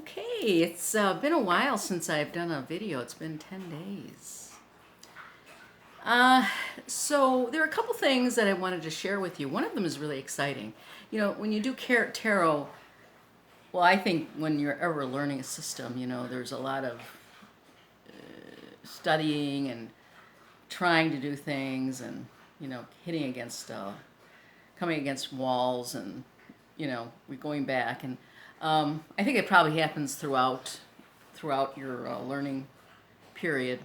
Okay, it's been a while since I've done a video. It's been 10 days. Uh, so there are a couple things that I wanted to share with you. One of them is really exciting. You know, when you do tarot, well, I think when you're ever learning a system, there's a lot of studying and trying to do things and, hitting against, coming against walls and, we're going back. And I think it probably happens throughout your learning period.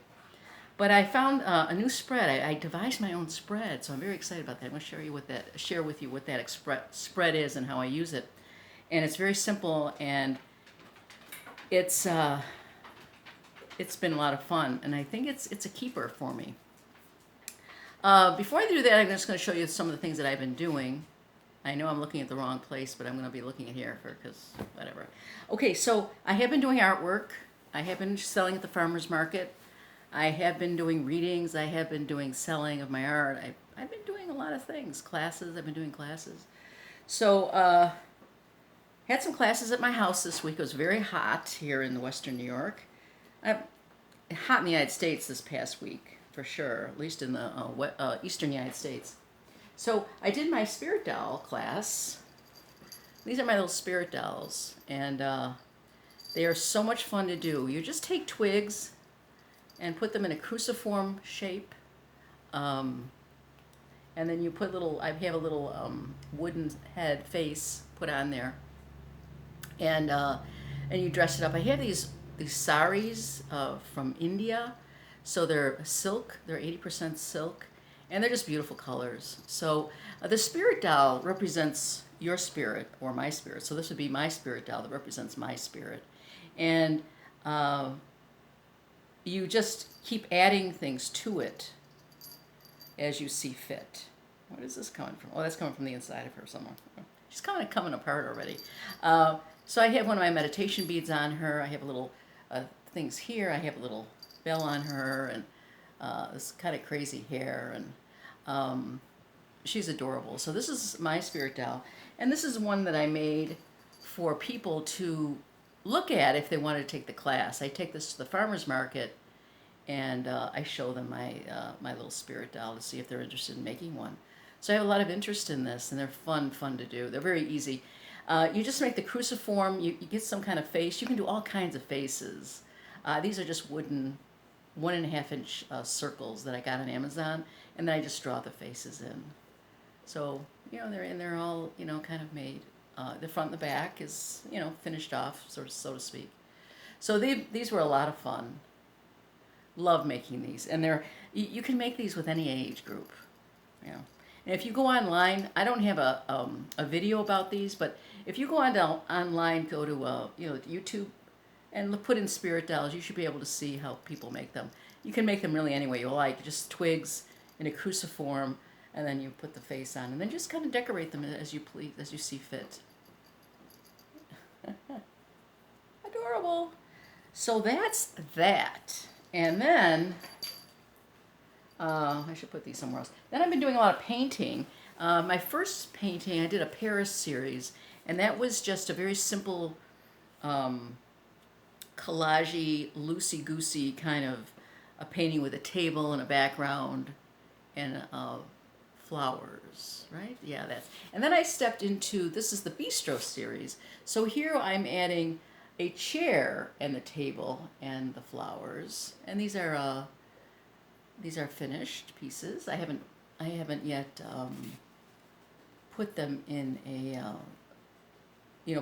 But I found a new spread. I devised my own spread, so I'm very excited about that. I'm going to share with you what that spread is and how I use it. And it's very simple, and it's been a lot of fun, and I think it's a keeper for me. Before I do that, I'm just going to show you some of the things that I've been doing. I know I'm looking at the wrong place, but I'm going to be looking at here because whatever. Okay, so I have been doing artwork. I have been selling at the farmer's market. I have been doing readings. I have been doing selling of my art. I've been doing a lot of things. Classes. I've been doing classes. So had some classes at my house this week. It was very hot here in Western New York. Hot in the United States this past week, for sure, at least in the Eastern United States. So I did my spirit doll class. These are my little spirit dolls, and they are so much fun to do. You just take twigs and put them in a cruciform shape, and then you put I have a little wooden head face put on there, and you dress it up. I have these saris from India, so they're silk. They're 80% silk, and they're just beautiful colors. So the spirit doll represents your spirit or my spirit. So this would be my spirit doll that represents my spirit, and you just keep adding things to it as you see fit. What is this coming from? Oh, that's coming from the inside of her somewhere. She's kind of coming apart already. So I have one of my meditation beads on her. I have little things here. I have a little bell on her, and this kind of crazy hair, and she's adorable. So this is my spirit doll, and this is one that I made for people to look at if they wanted to take the class. I take this to the farmer's market, and I show them my little spirit doll to see if they're interested in making one. So I have a lot of interest in this, and they're fun to do. They're very easy. You just make the cruciform. You get some kind of face. You can do all kinds of faces. These are just wooden 1.5-inch circles that I got on Amazon, and then I just draw the faces in. So they're all kind of made. The front and the back is finished off, so to speak. So these were a lot of fun. Love making these, and you can make these with any age group. And if you go online, I don't have a video about these, but if you go online, go to YouTube, and put in spirit dolls, you should be able to see how people make them. You can make them really any way you like. Just twigs in a cruciform, and then you put the face on, and then just kind of decorate them as you please, as you see fit. Adorable. So that's that. And then, I should put these somewhere else. Then I've been doing a lot of painting. My first painting, I did a Paris series, and that was just a very simple collage-y, loosey-goosey kind of a painting with a table and a background and flowers, right? Yeah, and then I stepped into, this is the bistro series. So here I'm adding a chair and the table and the flowers, and these are finished pieces. I haven't yet put them in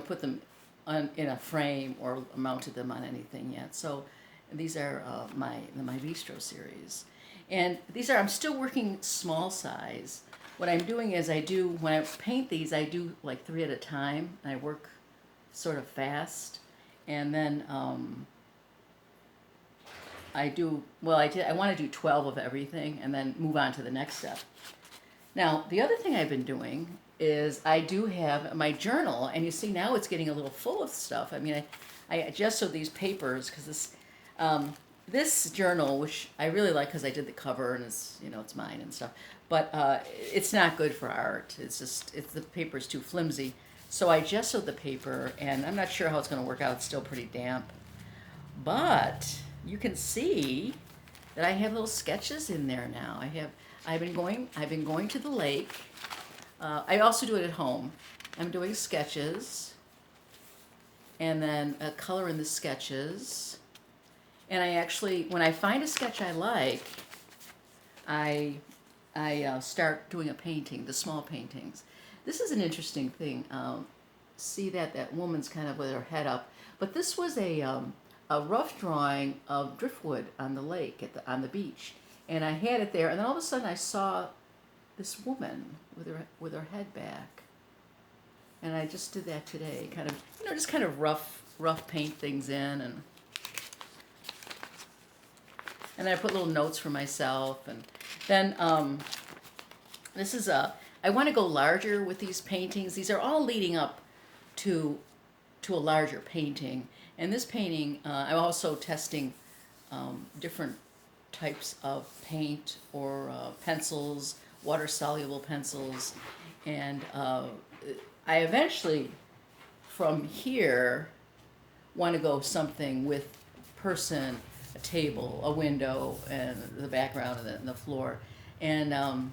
put them in a frame or mounted them on anything yet. So these are my bistro series, and I'm still working small size. What I'm doing is when I paint these, I do like 3 at a time, and I work sort of fast. And then I want to do 12 of everything and then move on to the next step. Now, the other thing I've been doing is I do have my journal, and you see now it's getting a little full of stuff. I mean, I just sewed these papers because this journal, which I really like because I did the cover and it's mine and stuff, but it's not good for art. The paper's too flimsy. So I gessoed the paper, and I'm not sure how it's going to work out. It's still pretty damp. But you can see that I have little sketches in there now. I've been going to the lake. I also do it at home. I'm doing sketches, and then color in the sketches. And I actually, when I find a sketch I like, I start doing a painting, the small paintings. This is an interesting thing. See that woman's kind of with her head up, but this was a rough drawing of driftwood on the lake on the beach, and I had it there. And then all of a sudden, I saw this woman with her head back, and I just did that today. Kind of, just kind of rough paint things in, and I put little notes for myself, and then this is I want to go larger with these paintings. These are all leading up to a larger painting. And this painting, I'm also testing different types of paint or pencils, water-soluble pencils. And I eventually, from here, want to go something with person, a table, a window, and the background and the floor. And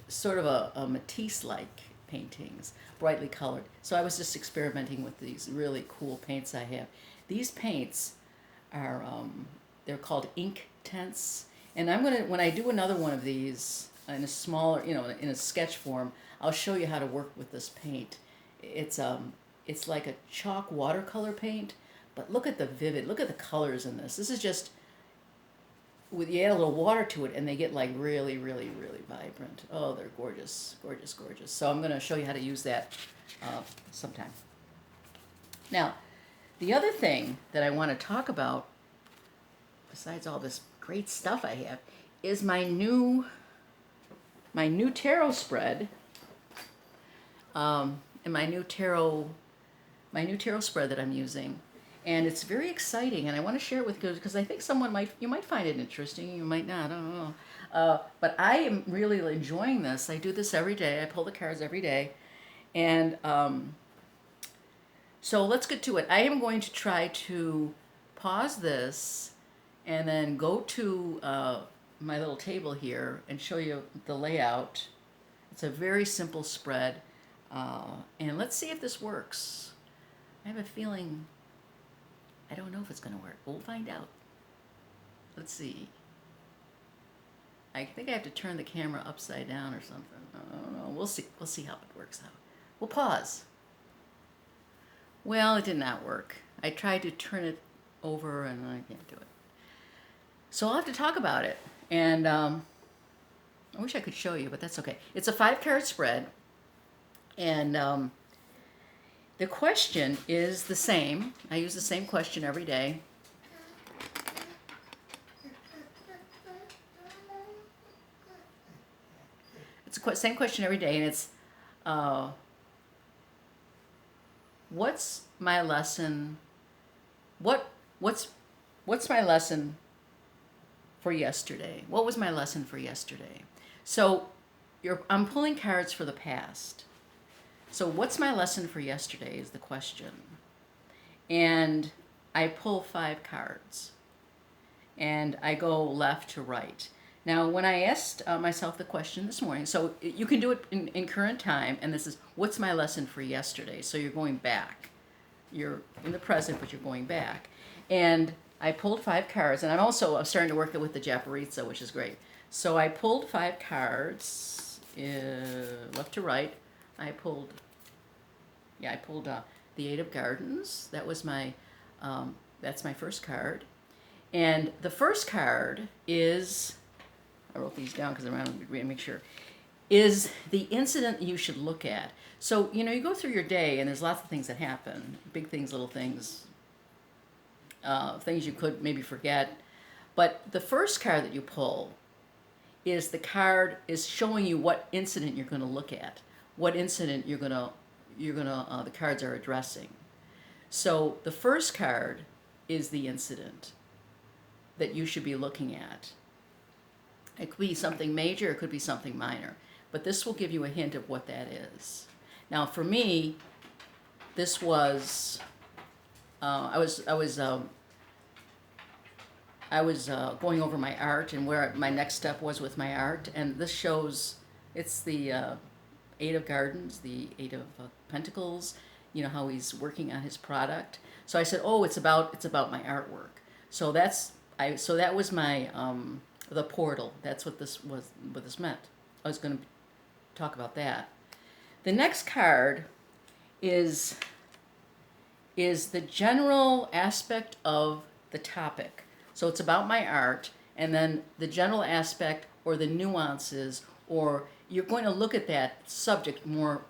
sort of a Matisse-like paintings, brightly colored. So I was just experimenting with these really cool paints I have. These paints are, they're called ink tints. And I'm gonna, when I do another one of these in a smaller, in a sketch form, I'll show you how to work with this paint. It's like a chalk watercolor paint, but look at the colors in this. This is just, you add a little water to it and they get like really, really, really vibrant. Oh, they're gorgeous, gorgeous, gorgeous. So I'm going to show you how to use that sometime. Now, the other thing that I want to talk about, besides all this great stuff I have, is my new tarot spread, and my new tarot spread that I'm using. And it's very exciting, and I want to share it with you because I think you might find it interesting, you might not, I don't know. But I am really enjoying this. I do this every day. I pull the cards every day. And so let's get to it. I am going to try to pause this and then go to my little table here and show you the layout. It's a very simple spread. And let's see if this works. I have a feeling, I don't know if it's going to work. We'll find out. Let's see. I think I have to turn the camera upside down or something. I don't know. We'll see. We'll see how it works out. We'll pause. Well, it did not work. I tried to turn it over and I can't do it. So I'll have to talk about it. And I wish I could show you, but that's okay. It's a 5-card spread. And the question is the same. I use the same question every day. It's the same question every day, and it's, what's my lesson? What's my lesson for yesterday? What was my lesson for yesterday? So I'm pulling cards for the past. So what's my lesson for yesterday is the question. And I pull 5 cards. And I go left to right. Now, when I asked myself the question this morning, so you can do it in current time, and this is, what's my lesson for yesterday? So you're going back. You're in the present, but you're going back. And I pulled 5 cards, and I'm starting to work with the Japaritza, which is great. So I pulled 5 cards, left to right. I pulled the 8 of Gardens. That was that's my first card. And the first card is, I wrote these down because I wanted to make sure, is the incident you should look at. So, you go through your day and there's lots of things that happen, big things, little things, things you could maybe forget. But the first card that you pull is the card is showing you what incident you're going to look at, what incident the cards are addressing. So the first card is the incident that you should be looking at. It could be something major, it could be something minor, but this will give you a hint of what that is. Now for me, this was I was going over my art and where my next step was with my art, and this shows it's the Eight of Gardens, the Eight of Pentacles. You know how he's working on his product. So I said, oh, it's about my artwork. So that was my the portal. That's what this meant. I was going to talk about that. The next card is the general aspect of the topic. So it's about my art, and then the general aspect or the nuances, or you're going to look at that subject more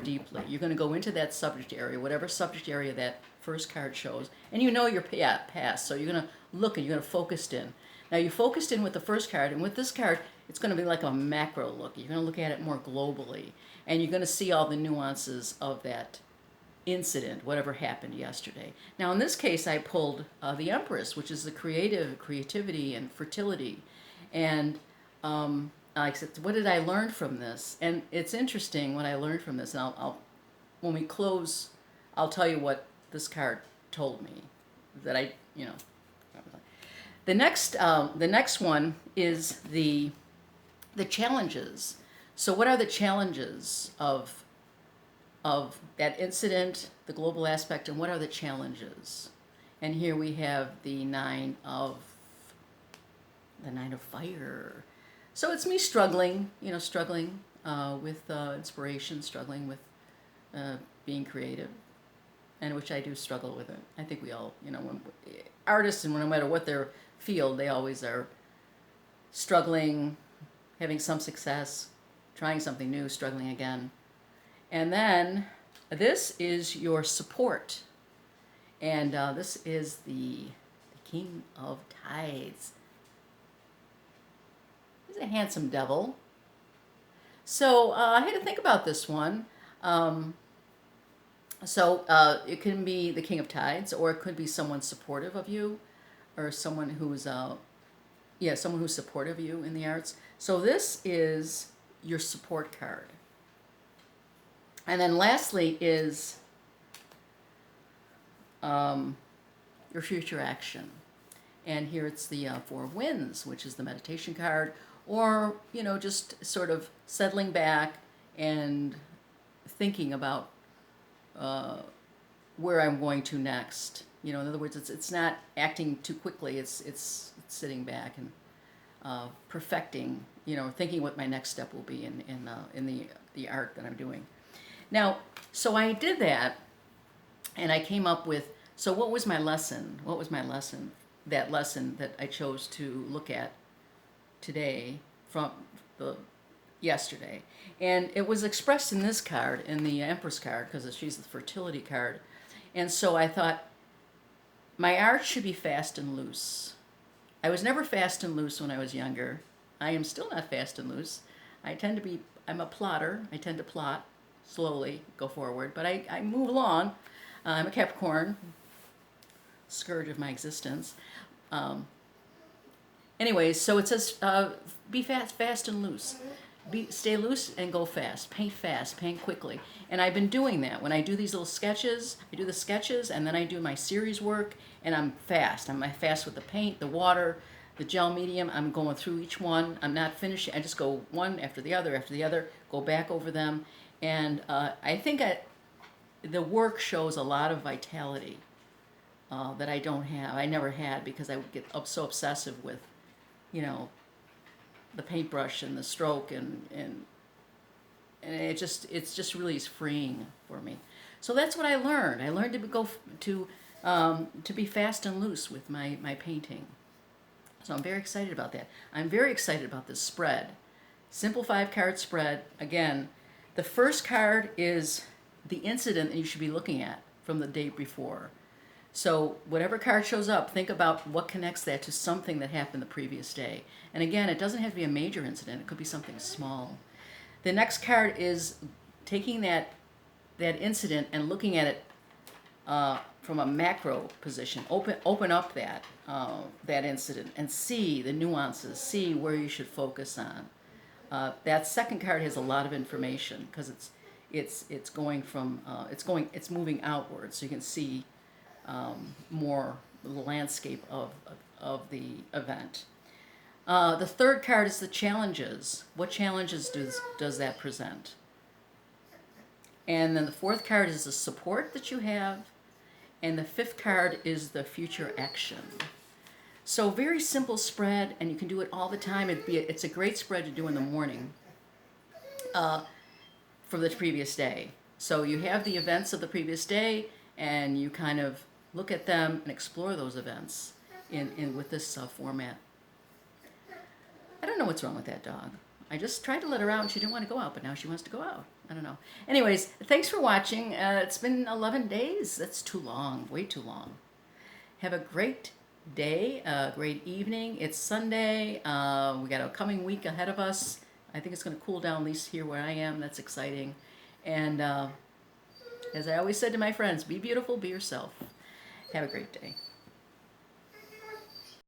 deeply. You're going to go into that subject area, whatever subject area that first card shows, and you know your past. So you're going to look and you're going to focus in. Now you focused in with the first card, and with this card, it's going to be like a macro look. You're going to look at it more globally, and you're going to see all the nuances of that incident, whatever happened yesterday. Now in this case, I pulled the Empress, which is the creativity and fertility, and I said, what did I learn from this? And it's interesting what I learned from this. And I'll when we close, I'll tell you what this card told me that the next one is the challenges. So what are the challenges of that incident, the global aspect, and what are the challenges? And here we have the Nine of Fire. So it's me struggling with inspiration, struggling with being creative, and which I do struggle with it. I think we all, when artists, and no matter what their field, they always are struggling, having some success, trying something new, struggling again. And then this is your support. And this is the King of Tides. He's a handsome devil. So I had to think about this one. It can be the King of Tides, or it could be someone supportive of you, or someone who's someone who's supportive of you in the arts. So this is your support card. And then lastly is your future action. And here it's the Four of Winds, which is the meditation card, or, just sort of settling back and thinking about where I'm going to next. In other words, it's not acting too quickly. It's sitting back and perfecting, thinking what my next step will be in the art that I'm doing. Now, so I did that, and I came up with, so what was my lesson? What was my lesson? That lesson that I chose to look at today from yesterday. And it was expressed in this card, in the Empress card, because she's the fertility card. And so I thought, my art should be fast and loose. I was never fast and loose when I was younger. I am still not fast and loose. I'm a plotter. I tend to plot slowly, go forward, but I move along. I'm a Capricorn, scourge of my existence. Anyways, so it says, be fast and loose. Stay loose and go fast. Paint quickly. And I've been doing that. When I do these little sketches, I do the sketches, and then I do my series work, and I'm fast. I'm fast with the paint, the water, the gel medium. I'm going through each one. I'm not finishing. I just go one after the other, go back over them. And I think the work shows a lot of vitality that I don't have. I never had, because I would get so obsessive with, the paintbrush and the stroke, and it's just really freeing for me. So that's what I learned. I learned to be fast and loose with my painting. So I'm very excited about that. I'm very excited about this spread. Simple 5-card spread. Again, the first card is the incident that you should be looking at from the day before. So whatever card shows up, think about what connects that to something that happened the previous day. And again, it doesn't have to be a major incident. It could be something small. The next card is taking that incident and looking at it from a macro position. Open up that incident and see the nuances. See where you should focus on. That second card has a lot of information, because it's going from it's moving outwards, so you can see more the landscape of the event. The third card is the challenges. What challenges does that present? And then the fourth card is the support that you have, and the fifth card is the future action. So very simple spread, and you can do it all the time. It's a great spread to do in the morning for the previous day. So you have the events of the previous day, and you kind of look at them and explore those events with this format. I don't know what's wrong with that dog. I just tried to let her out, and she didn't want to go out, but now she wants to go out. I don't know. Anyways, thanks for watching. It's been 11 days. That's too long, way too long. Have a great day, a great evening. It's Sunday. We got a coming week ahead of us. I think it's going to cool down, at least here where I am. That's exciting. And as I always said to my friends, be beautiful, be yourself. Have a great day.